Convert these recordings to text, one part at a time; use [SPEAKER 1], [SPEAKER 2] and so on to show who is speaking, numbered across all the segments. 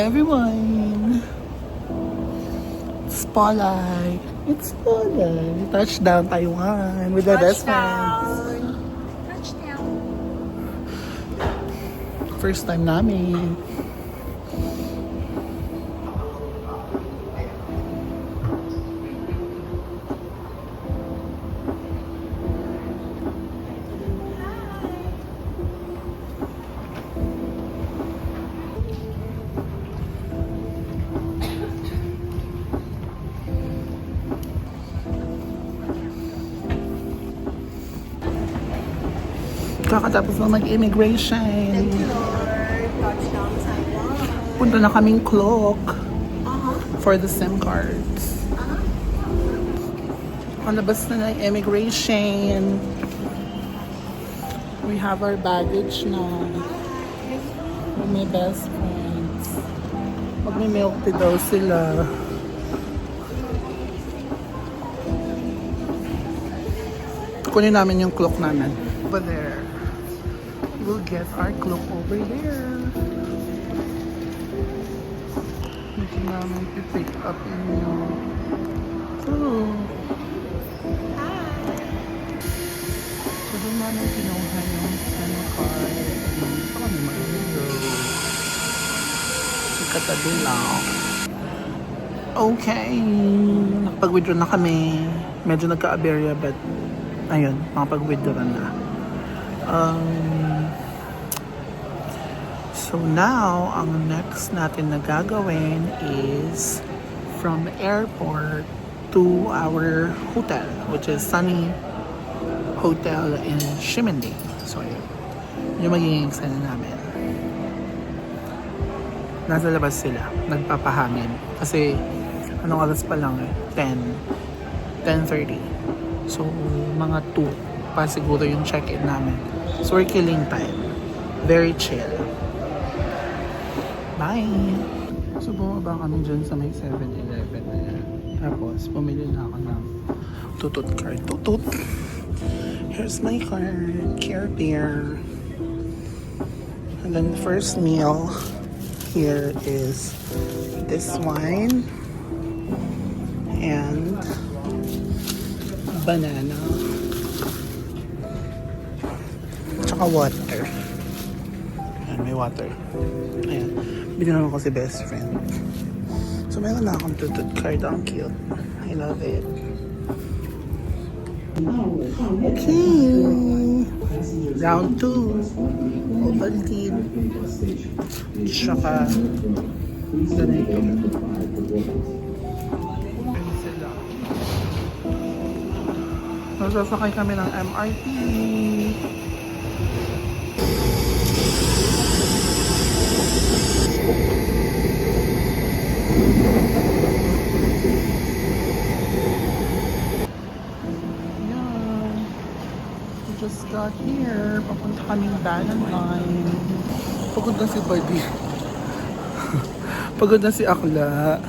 [SPEAKER 1] everyone! Spotlight! It's Spotlight! Touchdown Taiwan with the best friends.
[SPEAKER 2] Touchdown.
[SPEAKER 1] First time namin. Kakatapos na mag-immigration.
[SPEAKER 2] Thank you, Lord. Touchdown Taiwan.
[SPEAKER 1] Punta na kaming clock for the SIM cards. Palabas na ng immigration. We have our baggage na. With my best friends. Mag-milk tea daw sila. Kunin namin yung clock namin. Over there. We'll get our clock over there. Hindi namin pipick up inyo. So, so doon namin kinuha yung SIM card. Dito kami mag-video. Katabi lang. Okay. Nakapag-withdraw na kami. Medyo nagka-aberya but ayun, makapag-withdraw na. So now, ang next natin na gagawin is from the airport to our hotel, which is Sunny Hotel in Ximending. So yun, yung magiging eksena namin. Nasa labas sila, nagpapahangin. Kasi, anong oras pa lang eh? 10:30. So, mga 2 pa siguro yung check-in namin. So, we're killing time. Very chill. Bye! So, bumaba kami dyan sa may 7-Eleven na yan. Tapos, pumili na ako ng tutut card. Tutut! Here's my card. Care Bear. And then the first meal here is this wine and banana tsaka water. Ayan, may water. Ayan, binigyan ko si best friend. So meron na akong tutut card. Ang cute. I love it. Okay, round 2 Ovaltine tsaka ganito. Sasakay kami ng MRT. Yan. We just got here. Papunta kaming Valentine. Pagod na si Buddy. Pagod na si Akla.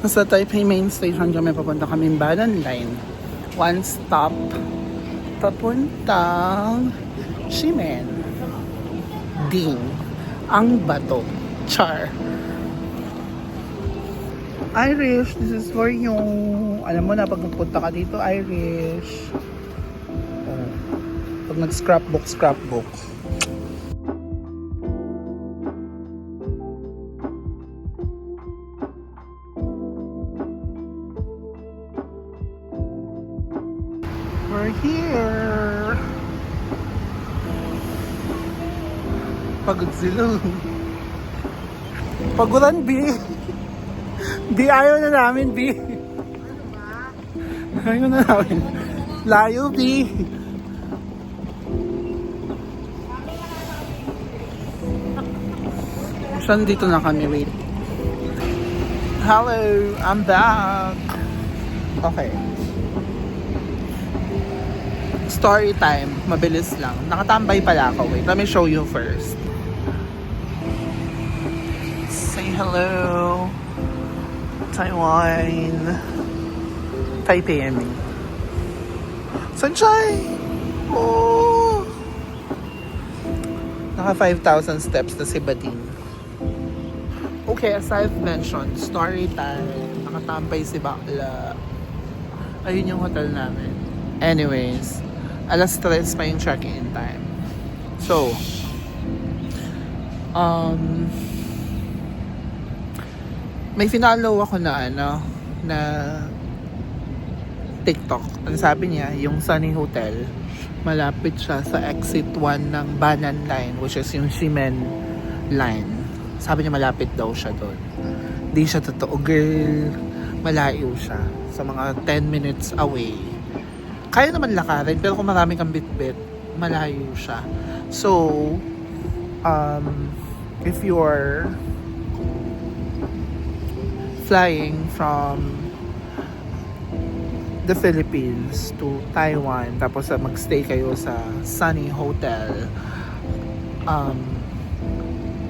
[SPEAKER 1] Nasa Taipei Main Station kami. Papunta kaming Valentine. One stop papuntang Ximen Ding ang bato. Char. Irish, this is for yung alam mo na pag pupunta ka dito, Irish. Pag nag-scrapbook. We're here. Pagod sila. Pagulan, B. B, ayaw na namin, B. Ayaw na namin. Layo, B. Saan dito na kami? Wait. Hello, I'm back. Okay. Story time. Mabilis lang. Nakatambay pala ako. Wait, let me show you first. Say hello. Taiwan. Taipei, I mean. Sunshine! Oh! Naka 5,000 steps na si Bading. Okay. Okay, as I've mentioned, story time. Nakatambay si Bakla. Ayun yung hotel namin. Anyways, alas 3 pa yung check-in time. So, may finalo ako na na TikTok. Ang sabi niya, yung Sunny Hotel, malapit siya sa exit 1 ng Banan Line, which is yung Ximen Line. Sabi niya malapit daw siya doon. Di siya totoo, girl. Malayo siya. Sa mga 10 minutes away. Kaya naman lakarin, pero kung marami kang bit-bit, malayo siya. So, if you're flying from the Philippines to Taiwan, tapos magstay kayo sa Sunny Hotel,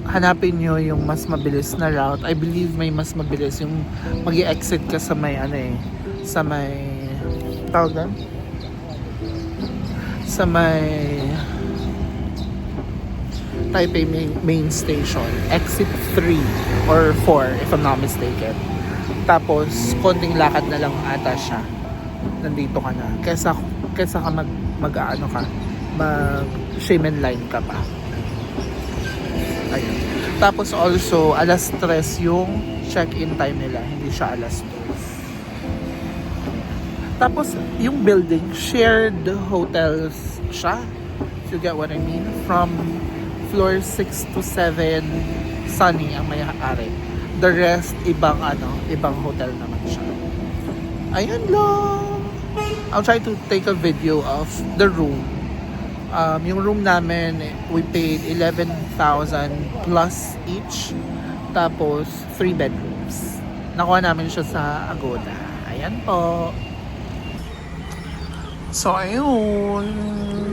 [SPEAKER 1] hanapin nyo yung mas mabilis na route. I believe may mas mabilis yung mag-i-exit ka sa may sa may tawag doon? Sa may Taipei main station, exit 3 or 4 if I'm not mistaken. Tapos konting lakad na lang ata siya, nandito ka na, kesa ka mag Ximen Line ka pa. Ayun. Tapos also alas 3 yung check-in time nila, hindi siya alas 2. Tapos yung building, shared hotels siya, if you get what I mean. From floor 6 to 7 Sunny ang may-ari. The rest ibang hotel naman siya. Ayun lang. I'll try to take a video of the room. Yung room namin, we paid 11,000 plus each. Tapos 3 bedrooms. Nakuha namin siya sa Agoda. Ayan po. So ayun,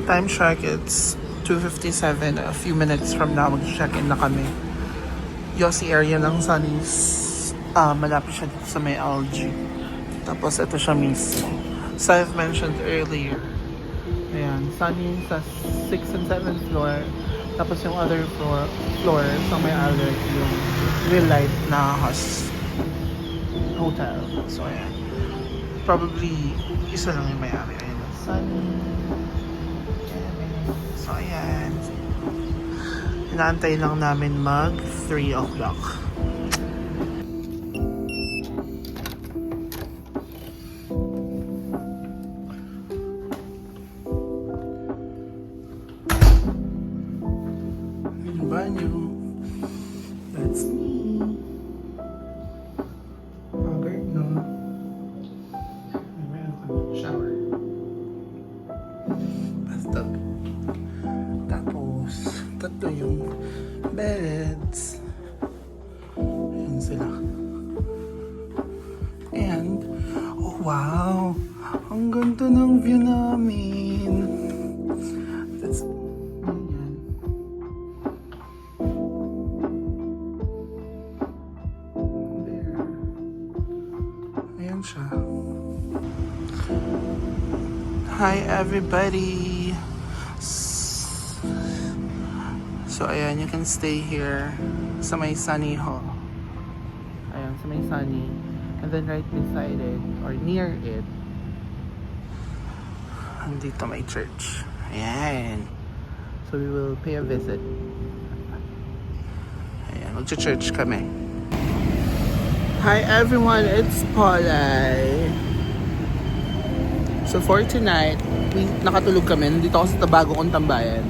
[SPEAKER 1] time check, it's 2:57. A few minutes from now, mag-check-in na kami. Yossi area ng Sunny's, malapit siya dito sa may LG. Tapos ito siya mismo. So I've mentioned earlier, ayan, Sunny sa 6th and 7th floor. Tapos yung other floor sa may alert, yung real life na hotel. So ayan, probably isa lang yung may-ari. Ayan, Sunny. So ayan, inaantay lang namin mag 3 o'clock. Yung banyo, that's me. Haggard, no? Meron kami shower, bathtub. Tapos tatlo yung beds. Ayan sila. And oh wow, ang ganda ng view namin. That's ayan. There. Ayan siya. Hi everybody. So ayan, you can stay here sa may Sunny Hall. Ayan, sa may Sunny. And then right beside it, or near it, andito may church. Ayan. So we will pay a visit. Ayan, magcha-church kami. Hi everyone, it's Paulay. So for tonight, nakatulog kami. Nandito ako sa Tabago kong tambayan.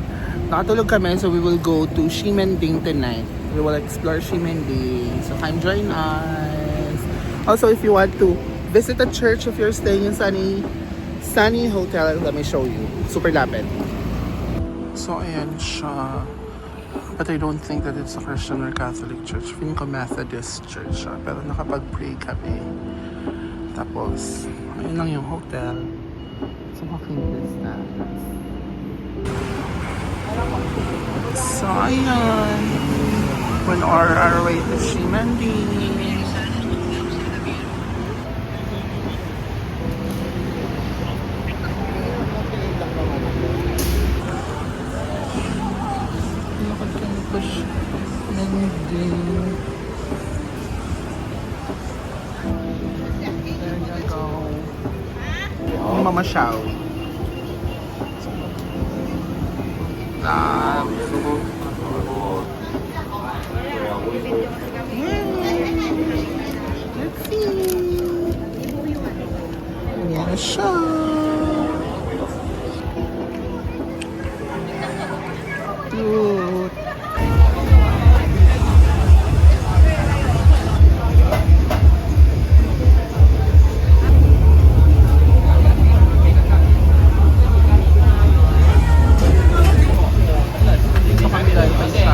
[SPEAKER 1] Nakatulog kami, so we will go to Ximending tonight. We will explore Ximending. So come join us. Also, if you want to visit a church, if you're staying in Sunny Hotel, let me show you. Super lapit. So ayan siya. But I don't think that it's a Christian or Catholic church. Feeling ko Methodist church siya. Pero nakapag-pray kami. Tapos, ayun lang yung hotel. So walking distance. So ayan, we're on our way to Ximending. Lakad kami pa Ximending. Mama Shao. Let's see. Ayan na siya. Cute. Dito kami dahil sa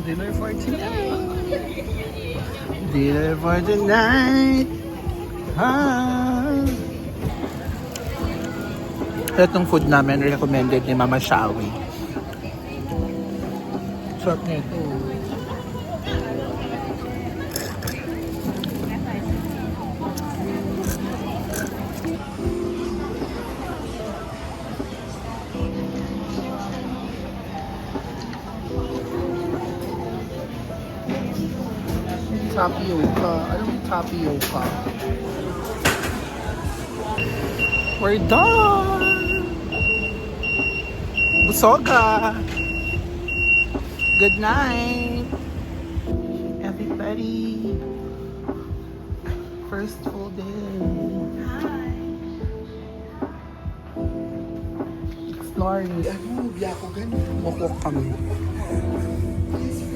[SPEAKER 1] dinner for tonight. Dinner for tonight. Itong food namin recommended ni Mama Shawi. Sarap nito. Tapioca. Alam mo yung tapioca? We're done! Busoga! Good night! Everybody! First full day!
[SPEAKER 2] Hi.
[SPEAKER 1] Exploring. Ano, biya ko ganun. Mukok kami. Yes.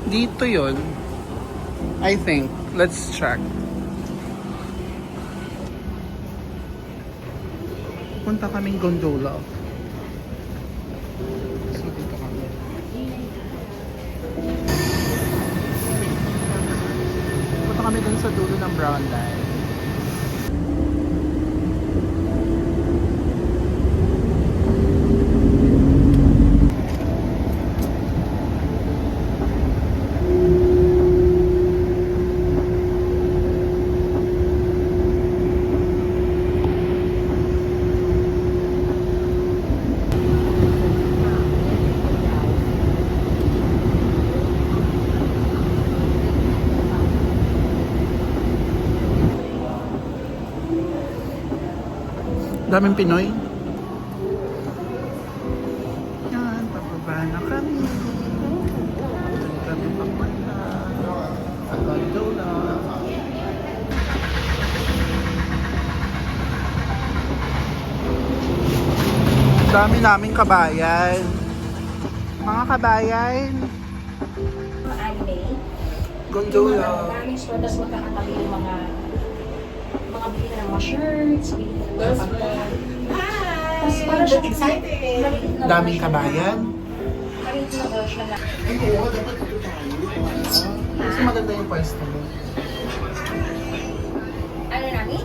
[SPEAKER 1] Dito yon, I think. Let's check. Punta kaming gondola. So, dito kami. Punta kami dun sa dulo ng brown line. Daming Pinoy. Yan, pababa na kami. Dali kami papunta sa gondola. Dami naming kabayan. Mga kabayan.
[SPEAKER 3] Anime.
[SPEAKER 1] Gondola.
[SPEAKER 3] Maraming store, tapos magkakatabi yung mga bili ka ng mga shirts, bili ka ng mga pagkain. Tapos
[SPEAKER 2] Hi.
[SPEAKER 3] para siya
[SPEAKER 2] Excited.
[SPEAKER 3] maliit na
[SPEAKER 1] Daming
[SPEAKER 3] version
[SPEAKER 1] kabayan.
[SPEAKER 3] na- Maliit na version na.
[SPEAKER 1] Kasi maganda yung pwesto mo.
[SPEAKER 3] Ano namin?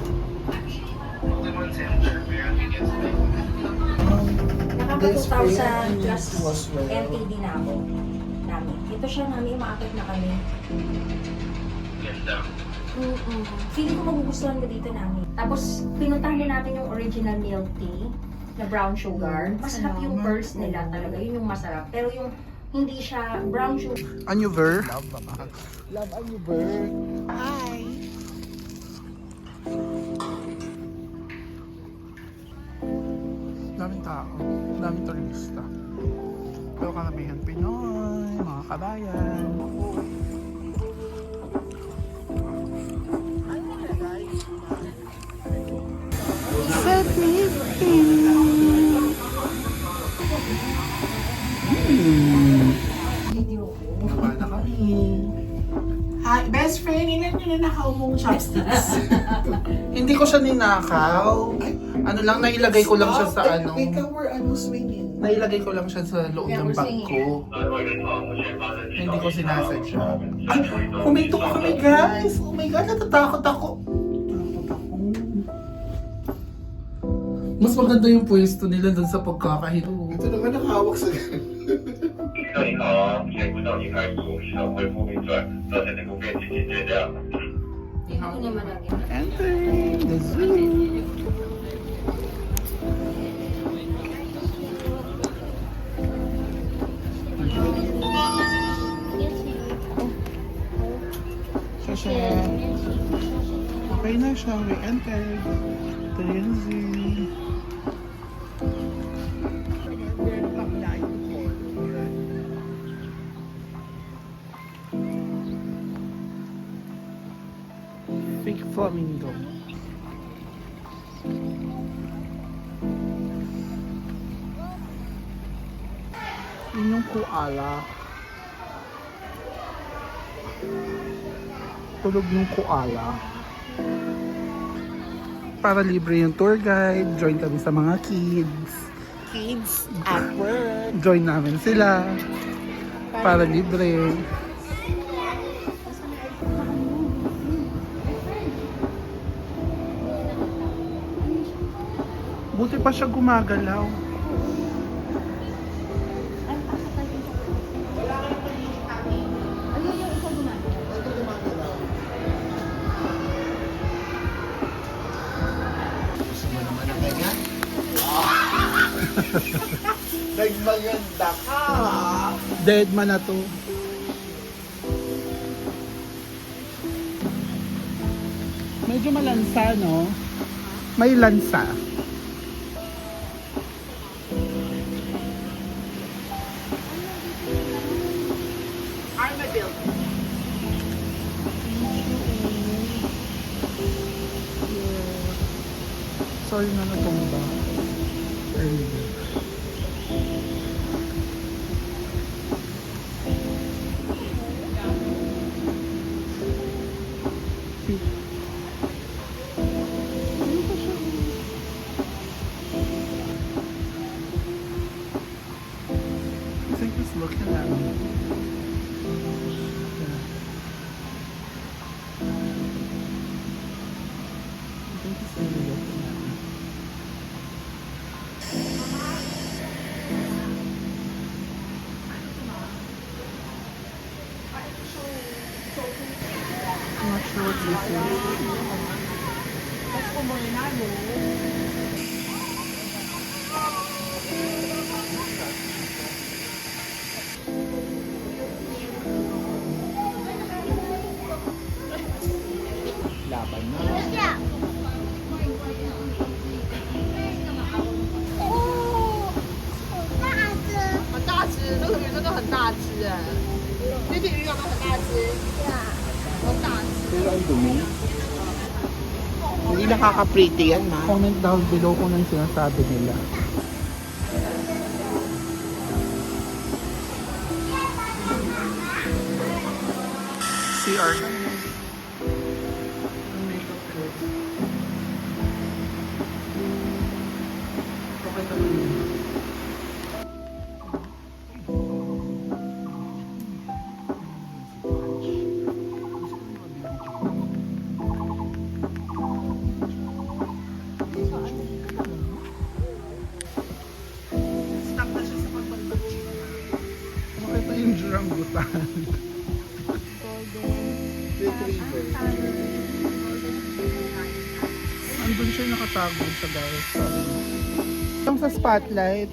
[SPEAKER 3] Nakaka
[SPEAKER 1] This
[SPEAKER 3] 2,000 plus
[SPEAKER 1] was well.
[SPEAKER 3] NTD na ako. Namin. Ito siya namin, umaakit na kami. Feeling ko magugustuhan ko dito namin. Tapos, pinuntahan din natin yung original milk tea na brown sugar. Masarap yung pearls nila talaga. Yun yung masarap. Pero yung hindi siya brown sugar.
[SPEAKER 1] Anyo ver? Love Anyo ver.
[SPEAKER 2] Hi.
[SPEAKER 1] Daming tao. Daming turista. Pero karamihan Pinoy, mga kabayan. Set me free.
[SPEAKER 3] Video ko.
[SPEAKER 1] Baba na kami.
[SPEAKER 2] Hi, best friend, ilan nyo na nakaw mong chopsticks?
[SPEAKER 1] Hindi ko siya ninakaw. Ano lang, nailagay ko lang siya sa ano.
[SPEAKER 2] Ikaw were ano swinging.
[SPEAKER 1] Nailagay ko lang siya sa loob ng bag ko. Hindi ko sinasadya. Ay, huminto kami guys! Oh my God, natatakot ako. Mas maganda yung pwesto nila dun sa pagkakahigo.
[SPEAKER 2] Ito naman nakahawak sa...
[SPEAKER 4] 听到银行填不到银行股，系统恢复运转，造成的不便请请见谅。
[SPEAKER 3] Hindi ko naman lagi.
[SPEAKER 1] Entering the zoo. Siya. Okay na siya. We entered. Ito yung zoo. Fake flamingo. Yun yung koala. Tulog yung koala. Para libre yung tour guide, join kami sa mga kids.
[SPEAKER 2] Kids at work.
[SPEAKER 1] Join namin sila. Para libre. Buti pa siya gumagalaw.
[SPEAKER 2] Gusto mo naman ang ganyan? Nagmaganda ka!
[SPEAKER 1] Dead man na to. Medyo malansa, no? May lansa.
[SPEAKER 2] Armadillo.
[SPEAKER 1] Sorry na natumba. Earlier. I think he's looking at me. Yeah. I think he's really looking at me. I'm not sure what this is.
[SPEAKER 2] Laban na. 很大只，那个鱼真的很大只哎，那条鱼有没有很大只？对啊，很大只。Pero ang dumi. Hindi nakaka-pretty yan, ma.
[SPEAKER 1] Comment down below kung ano yung sinasabi nila. CR. Okay naman yun.
[SPEAKER 2] Stuck na siya sa pagpagpagchik.
[SPEAKER 1] Makita yung orangutan.
[SPEAKER 2] Retriever.
[SPEAKER 1] Andun siya nakatago sa guys. Yung sa spotlight.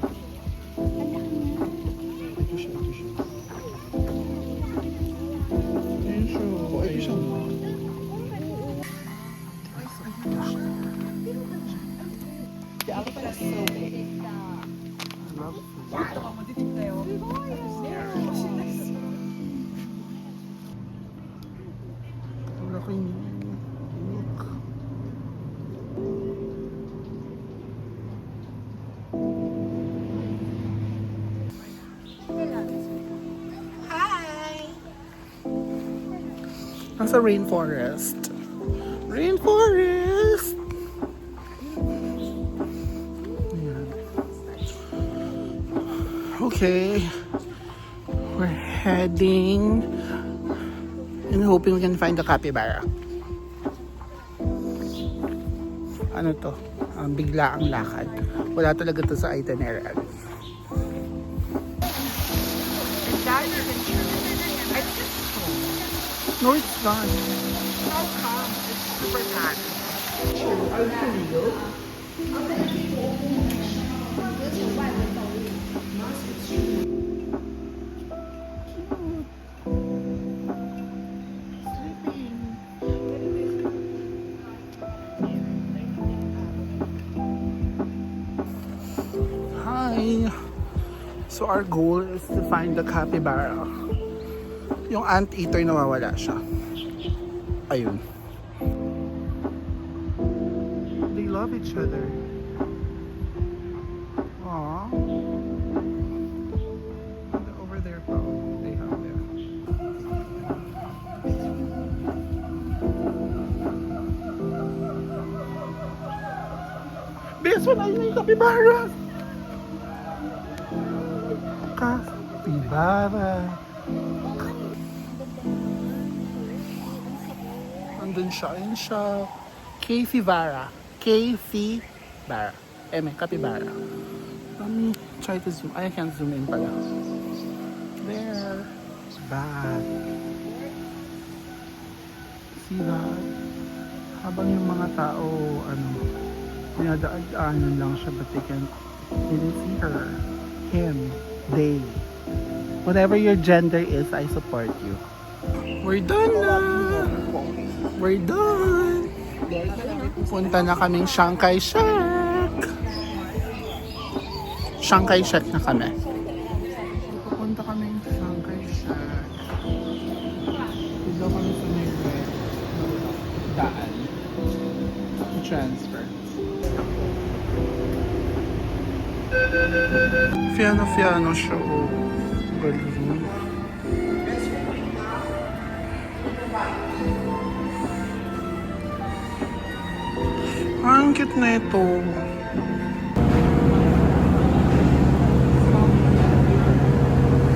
[SPEAKER 1] Ito siya, ito siya. Ayun siya. Ayun siya.
[SPEAKER 2] Kaya ako pala so big.
[SPEAKER 1] Wala ko yung look.
[SPEAKER 2] Hi!
[SPEAKER 1] Nasa rainforest. Rainforest! Ayan. Okay. We're heading and hoping we can find the capybara. Ano to? Bigla ang lakad. Wala talaga to sa itinerary. No, it's gone.
[SPEAKER 2] How come? It's super fat.
[SPEAKER 1] Hi! So our goal is to find the capybara. Yung anteater nawawala siya. Ayun. They love each other. Aww. Over there pa. They have there. This one, ayun yung capybara! Capybara. Andun siya, ayun siya. Capybara. Capybara. Capybara. Let me try to zoom. I can't zoom in pala. There. Back. See that? Habang yung mga tao, dinadaan-daanan lang siya, but they didn't see her. Him. They. Whatever your gender is, I support you. We're done na! We're done! Punta na kaming Chiang Kai-shek! Chiang Kai-shek na kami. Pupunta kaming Chiang Kai-shek. Dito kami sa may daan. Transfer. Fiano siya. Galing. Ang cute na ito.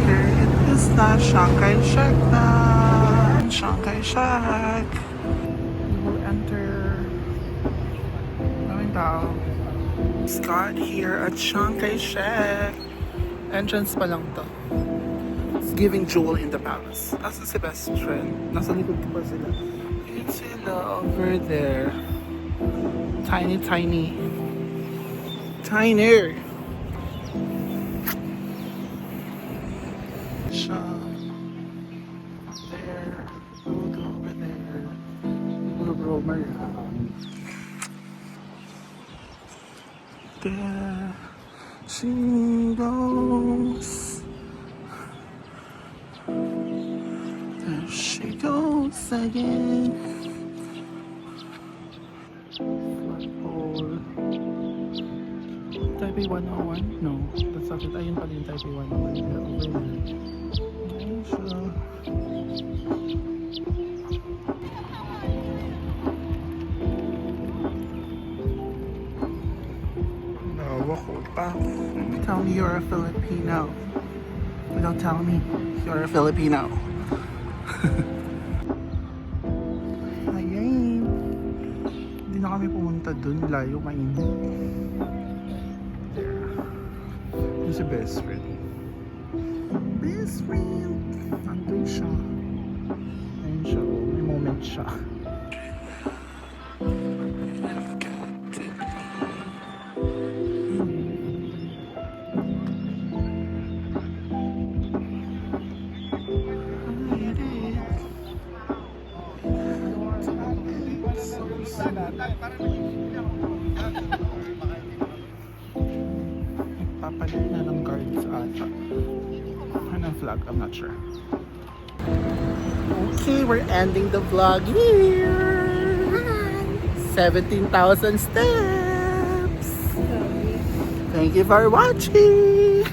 [SPEAKER 1] Here it is na. Chiang Kai-shek na. Chiang Kai-shek. We will enter. Daming tao. Scott here at Chiang Kai-shek. Entrance pa lang to. It's giving Jewel in the palace. Nasa si best friend. Nasa likod ko pa sila. It's sila over there. Tiny. Tinier. Siya. There. We'll go over there. We'll roam around. There she goes. There she goes again. Flagpole. Taipei 101? No, that's not it. Ayun pala yung Taipei 101. They're over there. Ayun siya. Tell me you're a Filipino. Don't tell me you're a Filipino. Ayun. Hindi na kami pumunta dun. Layo, mainit. There. Yung si best friend. Best friend! Nandun siya. Ayun siya. May moment siya. Papalit na ng guards ata. Anong flag? I'm not sure. Okay, we're ending the vlog here. 17,000 steps. Thank you for watching.